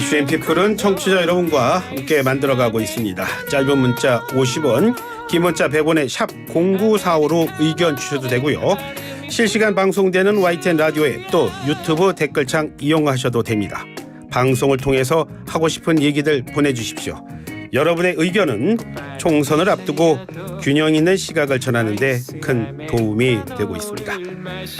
이슈 앤피플은 청취자 여러분과 함께 만들어가고 있습니다. 짧은 문자 50원, 긴 문자 100원에 샵 0945로 의견 주셔도 되고요. 실시간 방송되는 YTN 라디오 앱 또 유튜브 댓글창 이용하셔도 됩니다. 방송을 통해서 하고 싶은 얘기들 보내주십시오. 여러분의 의견은 총선을 앞두고 균형 있는 시각을 전하는 데 큰 도움이 되고 있습니다.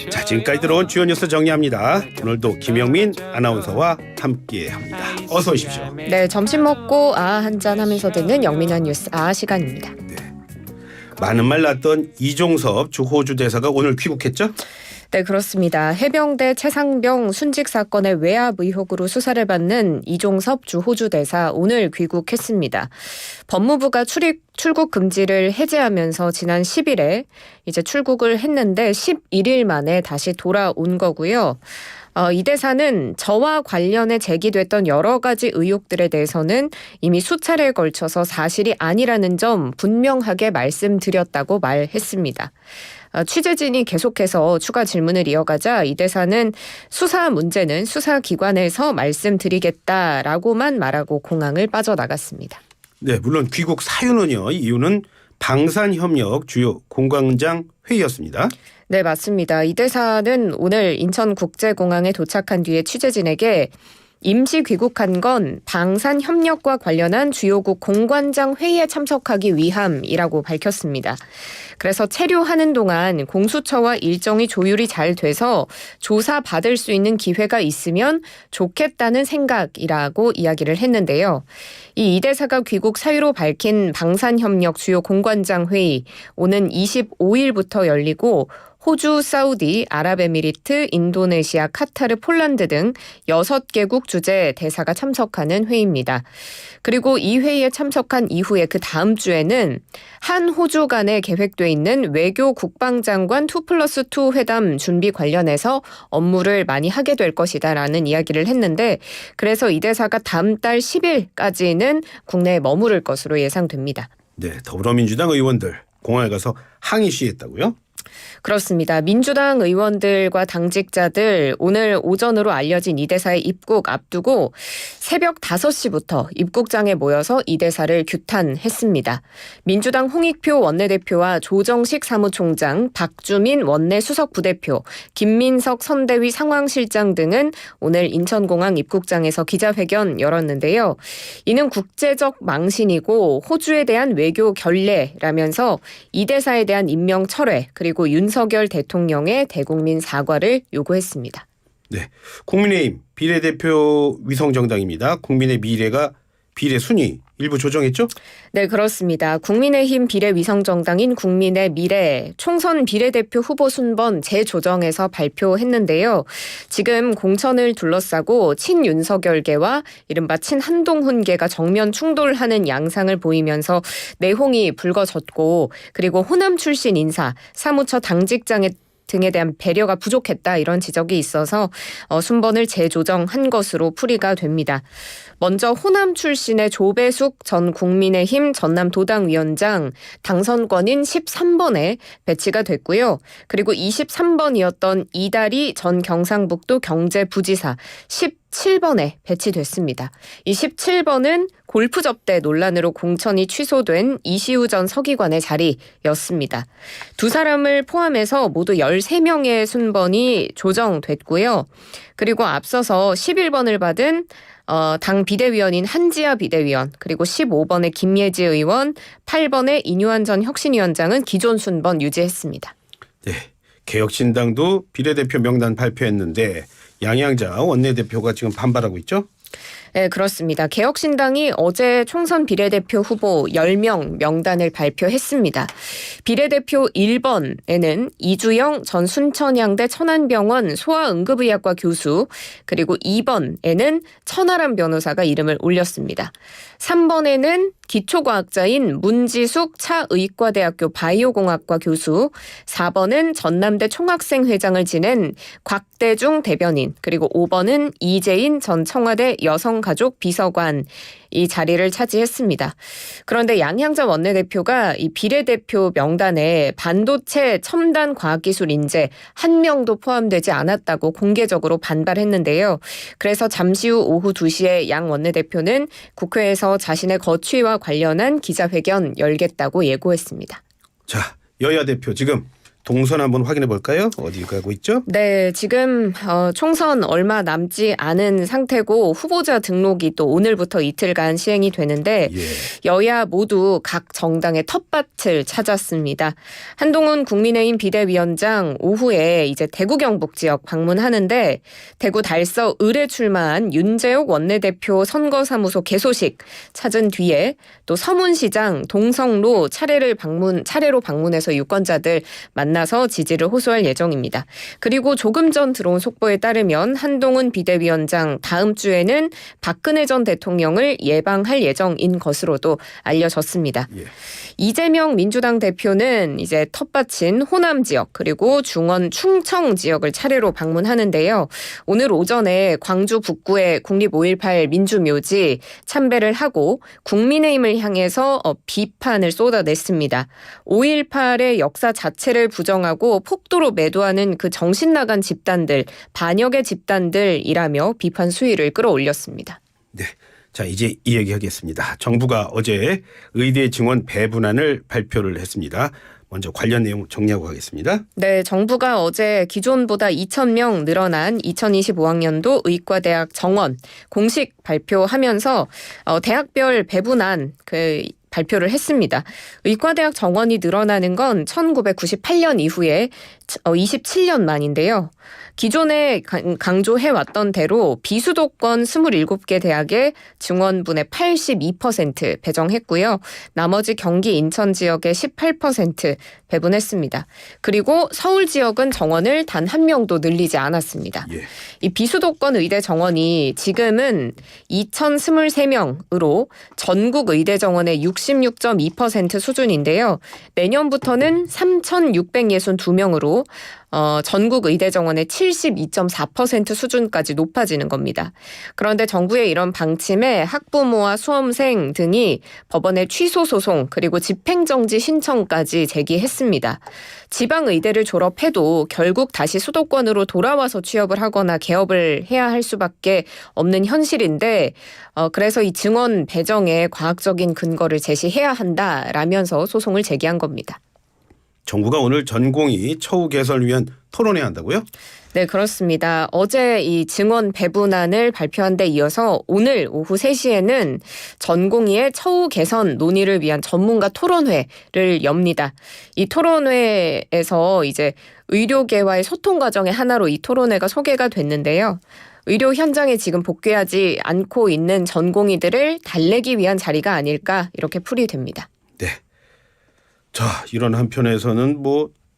자, 지금까지 들어온 주요 뉴스 정리합니다. 오늘도 김영민 아나운서와 함께합니다. 어서 오십시오. 네, 점심 먹고 한잔 하면서 듣는 영민한 뉴스 시간입니다. 네. 많은 말 났던 이종섭 주 호주 대사가 오늘 귀국했죠? 네, 그렇습니다. 해병대 최상병 순직 사건의 외압 의혹으로 수사를 받는 이종섭 주 호주 대사 오늘 귀국했습니다. 법무부가 출국 금지를 해제하면서 지난 10일에 이제 출국을 했는데 11일 만에 다시 돌아온 거고요. 이 대사는 저와 관련해 제기됐던 여러 가지 의혹들에 대해서는 이미 수차례에 걸쳐서 사실이 아니라는 점 분명하게 말씀드렸다고 말했습니다. 취재진이 계속해서 추가 질문을 이어가자 이 대사는 수사 문제는 수사기관에서 말씀드리겠다라고만 말하고 공항을 빠져나갔습니다. 네, 물론 귀국 사유는요. 이유는 방산협력 주요 공관장 회의였습니다. 네, 맞습니다. 이 대사는 오늘 인천국제공항에 도착한 뒤에 취재진에게 임시 귀국한 건 방산협력과 관련한 주요국 공관장 회의에 참석하기 위함이라고 밝혔습니다. 그래서 체류하는 동안 공수처와 일정이 조율이 잘 돼서 조사받을 수 있는 기회가 있으면 좋겠다는 생각이라고 이야기를 했는데요. 이 대사가 귀국 사유로 밝힌 방산협력 주요 공관장 회의 오는 25일부터 열리고 호주, 사우디, 아랍에미리트, 인도네시아, 카타르, 폴란드 등 6개국 주재 대사가 참석하는 회의입니다. 그리고 이 회의에 참석한 이후에 그 다음 주에는 한 호주 간에 계획돼 있는 외교 국방장관 2+2 회담 준비 관련해서 업무를 많이 하게 될 것이다라는 이야기를 했는데 그래서 이 대사가 다음 달 10일까지는 국내에 머무를 것으로 예상됩니다. 네, 더불어민주당 의원들 공항에 가서 항의 시위했다고요? 그렇습니다. 민주당 의원들과 당직자들 오늘 오전으로 알려진 이 대사의 입국 앞두고 새벽 5시부터 입국장에 모여서 이 대사를 규탄했습니다. 민주당 홍익표 원내대표와 조정식 사무총장, 박주민 원내 수석부대표, 김민석 선대위 상황실장 등은 오늘 인천공항 입국장에서 기자회견 열었는데요. 이는 국제적 망신이고 호주에 대한 외교 결례라면서 이 대사에 대한 임명 철회 그리고 윤석열 대통령의 대국민 사과를 요구했습니다. 네, 국민의힘 비례대표 위성정당입니다. 국민의 미래가 비례 순위 일부 조정했죠? 네, 그렇습니다. 국민의힘 비례위성정당인 국민의 미래 총선 비례대표 후보 순번 재조정해서 발표했는데요. 지금 공천을 둘러싸고 친윤석열계와 이른바 친한동훈계가 정면 충돌하는 양상을 보이면서 내홍이 불거졌고 그리고 호남 출신 인사, 사무처 당직장에 등에 대한 배려가 부족했다 이런 지적이 있어서 순번을 재조정한 것으로 풀이가 됩니다. 먼저 호남 출신의 조배숙 전 국민의힘 전남도당위원장 당선권인 13번에 배치가 됐고요. 그리고 23번이었던 이다리 전 경상북도 경제부지사 17번에 배치됐습니다. 이 17번은 골프 접대 논란으로 공천이 취소된 이시우 전 서기관의 자리였습니다. 두 사람을 포함해서 모두 13명의 순번이 조정됐고요. 그리고 앞서서 11번을 받은 당 비대위원인 한지아 비대위원 그리고 15번의 김예지 의원 8번의 이뉴한 전 혁신위원장은 기존 순번 유지했습니다. 네, 개혁신당도 비례대표 명단 발표했는데 양양자 원내대표가 지금 반발하고 있죠? 네, 그렇습니다. 개혁신당이 어제 총선 비례대표 후보 10명 명단을 발표했습니다. 비례대표 1번에는 이주영 전 순천향대 천안병원 소아응급의학과 교수 그리고 2번에는 천하람 변호사가 이름을 올렸습니다. 3번에는 기초과학자인 문지숙 차의과대학교 바이오공학과 교수, 4번은 전남대 총학생회장을 지낸 곽대중 대변인, 그리고 5번은 이재인 전 청와대 여성 가족 비서관 이 자리를 차지했습니다. 그런데 양향자 원내대표가 이 비례대표 명단에 반도체 첨단 과학기술 인재 한 명도 포함되지 않았다고 공개적으로 반발했는데요. 그래서 잠시 후 오후 2시에 양 원내대표는 국회에서 자신의 거취와 관련한 기자회견 열겠다고 예고했습니다. 자, 여야 대표 지금 동선 한번 확인해 볼까요? 어디 가고 있죠? 네, 지금 총선 얼마 남지 않은 상태고 후보자 등록이 또 오늘부터 이틀간 시행이 되는데 예. 여야 모두 각 정당의 텃밭을 찾았습니다. 한동훈 국민의힘 비대위원장 오후에 이제 대구 경북 지역 방문하는데 대구 달서 을에 출마한 윤재옥 원내대표 선거사무소 개소식 찾은 뒤에 또 서문시장 동성로 차례로 방문해서 유권자들 만나서 지지를 호소할 예정입니다. 그리고 조금 전 들어온 속보에 따르면 한동훈 비대위원장 다음 주에는 박근혜 전 대통령을 예방할 예정인 것으로도 알려졌습니다. 예. 이재명 민주당 대표는 이제 텃밭인 호남 지역 그리고 중원 충청 지역을 차례로 방문하는데요. 오늘 오전에 광주 북구의 국립 5.18 민주묘지 참배를 하고 국민의힘을 향해서 비판을 쏟아냈습니다. 5.18의 역사 자체를 부정하고 폭도로 매도하는 그 정신 나간 집단들, 반역의 집단들이라며 비판 수위를 끌어올렸습니다. 네. 자, 이제 이 얘기하겠습니다. 정부가 어제 의대 증원 배분안을 발표를 했습니다. 먼저 관련 내용 정리하고 가겠습니다. 네, 정부가 어제 기존보다 2,000명 늘어난 2025학년도 의과대학 정원 공식 발표하면서 대학별 배분안 발표를 했습니다. 의과대학 정원이 늘어나는 건 1998년 이후에 27년 만인데요. 기존에 강조해왔던 대로 비수도권 27개 대학에 증원분의 82% 배정했고요. 나머지 경기 인천 지역에 18% 배분했습니다. 그리고 서울 지역은 정원을 단 한 명도 늘리지 않았습니다. 예. 이 비수도권 의대 정원이 지금은 2,023명으로 전국 의대 정원의 66.2% 수준인데요. 내년부터는 3,662명으로 전국 의대 정원의 72.4% 수준까지 높아지는 겁니다. 그런데 정부의 이런 방침에 학부모와 수험생 등이 법원에 취소 소송 그리고 집행정지 신청까지 제기했습니다. 지방의대를 졸업해도 결국 다시 수도권으로 돌아와서 취업을 하거나 개업을 해야 할 수밖에 없는 현실인데 그래서 이 증원 배정에 과학적인 근거를 제시해야 한다라면서 소송을 제기한 겁니다. 정부가 오늘 전공의 처우 개선을 위한 토론회를 한다고요? 네, 그렇습니다. 어제 이 증원 배분안을 발표한 데 이어서 오늘 오후 3시에는 전공의의 처우 개선 논의를 위한 전문가 토론회를 엽니다. 이 토론회에서 이제 의료계와의 소통 과정의 하나로 이 토론회가 소개가 됐는데요. 의료 현장에 지금 복귀하지 않고 있는 전공의들을 달래기 위한 자리가 아닐까 이렇게 풀이됩니다. 네. 자, 이런 한편에서는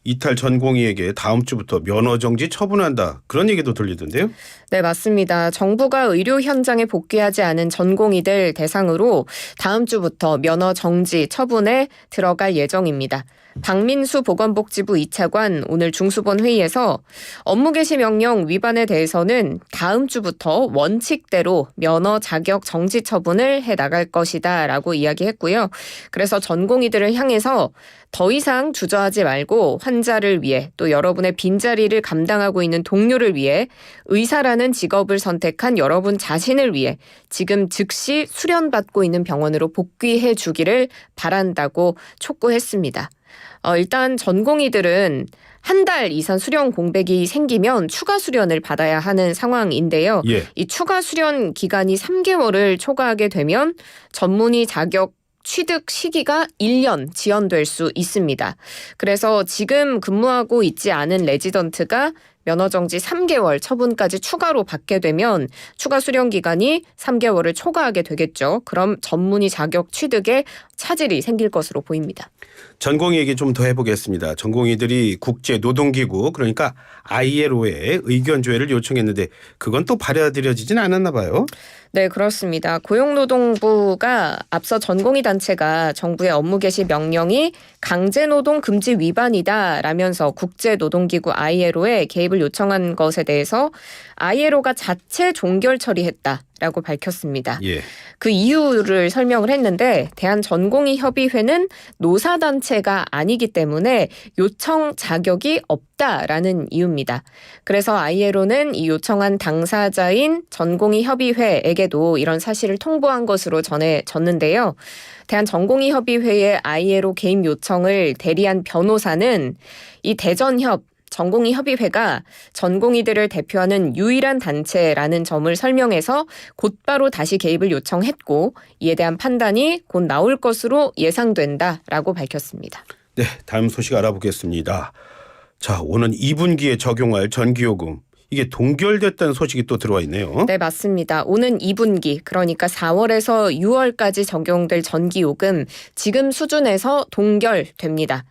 이탈 전공의에게 다음 주부터 면허 정지 처분한다. 그런 얘기도 들리던데요. 네, 맞습니다. 정부가 의료 현장에 복귀하지 않은 전공의들 대상으로 다음 주부터 면허 정지 처분에 들어갈 예정입니다. 박민수 보건복지부 2차관 오늘 중수본 회의에서 업무 개시 명령 위반에 대해서는 다음 주부터 원칙대로 면허 자격 정지 처분을 해나갈 것이다라고 이야기했고요. 그래서 전공의들을 향해서 더 이상 주저하지 말고 환자를 위해 또 여러분의 빈자리를 감당하고 있는 동료를 위해 의사라는 직업을 선택한 여러분 자신을 위해 지금 즉시 수련받고 있는 병원으로 복귀해 주기를 바란다고 촉구했습니다. 일단 전공의들은 한 달 이상 수련 공백이 생기면 추가 수련을 받아야 하는 상황인데요. 예. 이 추가 수련 기간이 3개월을 초과하게 되면 전문의 자격 취득 시기가 1년 지연될 수 있습니다. 그래서 지금 근무하고 있지 않은 레지던트가 면허정지 3개월 처분까지 추가로 받게 되면 추가 수련 기간이 3개월을 초과하게 되겠죠. 그럼 전문의 자격 취득에 차질이 생길 것으로 보입니다. 전공의 얘기 좀 더 해보겠습니다. 전공의들이 국제노동기구 그러니까 ILO에 의견 조회를 요청했는데 그건 또 받아들여지진 않았나 봐요. 네, 그렇습니다. 고용노동부가 앞서 전공의 단체가 정부의 업무 개시 명령이 강제노동 금지 위반이다라면서 국제노동기구 ILO에 개입을 요청한 것에 대해서 ILO가 자체 종결 처리했다라고 밝혔습니다. 예. 그 이유를 설명을 했는데 대한전공의협의회는 노사단체가 아니기 때문에 요청 자격이 없다라는 이유입니다. 그래서 ILO는 이 요청한 당사자인 전공의협의회에게도 이런 사실을 통보한 것으로 전해졌는데요. 대한전공의협의회의 ILO 개입 요청을 대리한 변호사는 이 대전협 전공의협의회가 전공의들을 대표하는 유일한 단체라는 점을 설명해서 곧바로 다시 개입을 요청했고 이에 대한 판단이 곧 나올 것으로 예상된다라고 밝혔습니다. 네, 다음 소식 알아보겠습니다. 자, 오는 2분기에 적용할 전기요금. 이게 동결됐다는 소식이 또 들어와 있네요. 네, 맞습니다. 오는 2분기 그러니까 4월에서 6월까지 적용될 전기요금 지금 수준에서 동결됩니다.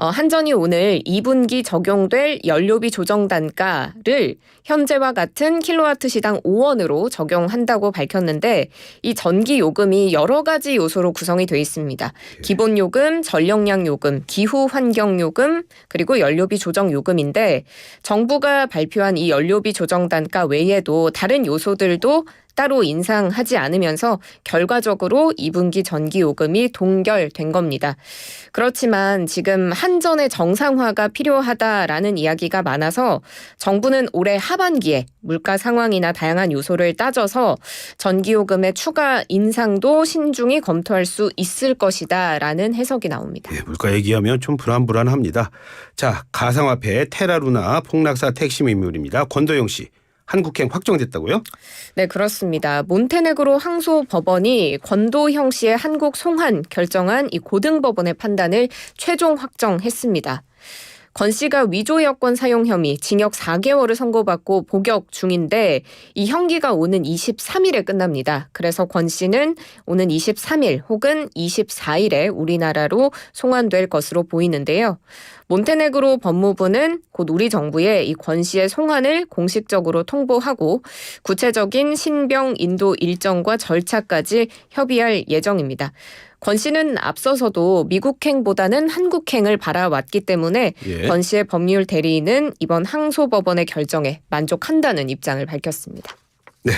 한전이 오늘 2분기 적용될 연료비 조정 단가를 현재와 같은 킬로와트 시당 5원으로 적용한다고 밝혔는데 이 전기 요금이 여러 가지 요소로 구성이 되어 있습니다. 기본 요금, 전력량 요금, 기후 환경 요금, 그리고 연료비 조정 요금인데 정부가 발표한 이 연료비 조정 단가 외에도 다른 요소들도 따로 인상하지 않으면서 결과적으로 2분기 전기요금이 동결된 겁니다. 그렇지만 지금 한전의 정상화가 필요하다라는 이야기가 많아서 정부는 올해 하반기에 물가 상황이나 다양한 요소를 따져서 전기요금의 추가 인상도 신중히 검토할 수 있을 것이다라는 해석이 나옵니다. 네, 물가 얘기하면 좀 불안합니다. 자, 가상화폐 테라루나 폭락사 핵심 인물입니다. 권도영 씨. 한국행 확정됐다고요? 네, 그렇습니다. 몬테네그로 항소법원이 권도형 씨의 한국 송환 결정한 이 고등법원의 판단을 최종 확정했습니다. 권 씨가 위조 여권 사용 혐의 징역 4개월을 선고받고 복역 중인데 이 형기가 오는 23일에 끝납니다. 그래서 권 씨는 오는 23일 혹은 24일에 우리나라로 송환될 것으로 보이는데요. 몬테네그로 법무부는 곧 우리 정부에 이 권 씨의 송환을 공식적으로 통보하고 구체적인 신병 인도 일정과 절차까지 협의할 예정입니다. 권 씨는 앞서서도 미국행보다는 한국행을 바라왔기 때문에 권 씨의 법률 대리인은 이번 항소법원의 결정에 만족한다는 입장을 밝혔습니다. 네,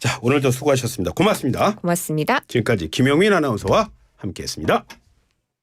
자 오늘도 수고하셨습니다. 고맙습니다. 고맙습니다. 지금까지 김영민 아나운서와 함께했습니다.